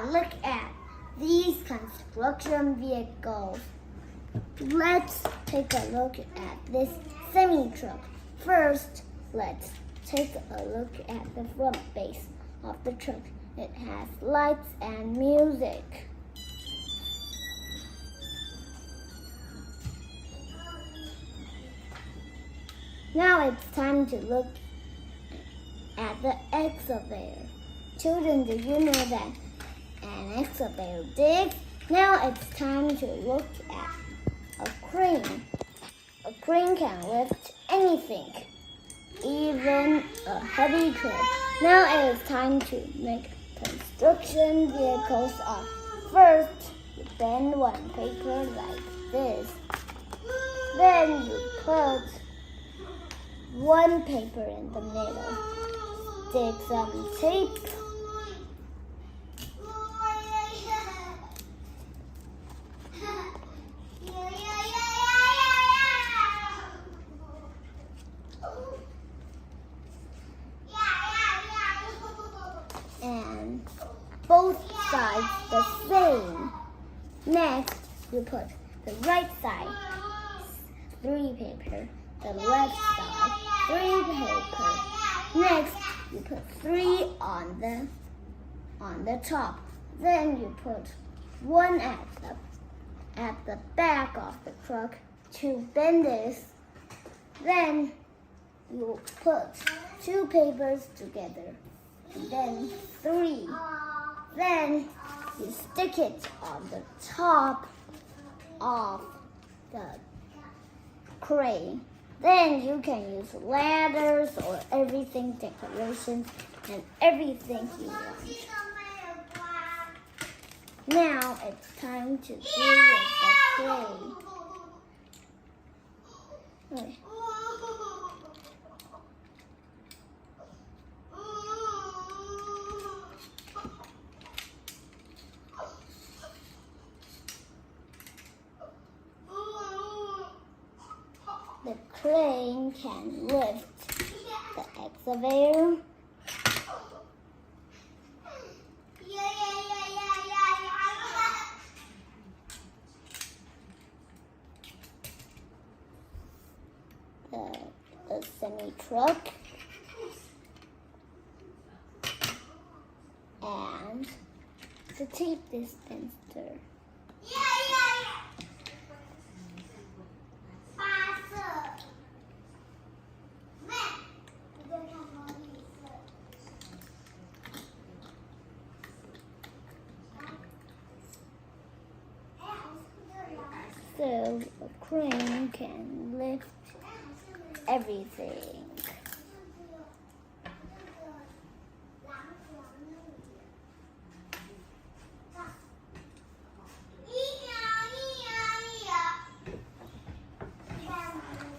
Now look at these construction vehicles. Let's take a look at this semi-truck. First, let's take a look at the front base of the truck. It has lights and music. Now it's time to look at the excavator. Children, do you know that an excavator digs? Now it's time to look at a crane. A crane can lift anything, even a heavy truck. Now it is time to make construction vehicles up. First, you bend one paper like this. Then you put one paper in the middle. Stick some tape. And both sides the same. Next, you put the right side 3 paper, the left side 3 paper. Next, you put 3 on the top. Then you put 1 at the back of the truck to bend this. Then you put 2 papers together, and then 3. Then you stick it on the top of the crane. Then you can use ladders or everything, decorations, and everything you want. Now it's time to do with the crane. Okay. The crane can lift the excavator. The semi-truck. And the tape dispenser. So a crane can lift everything.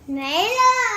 Melo.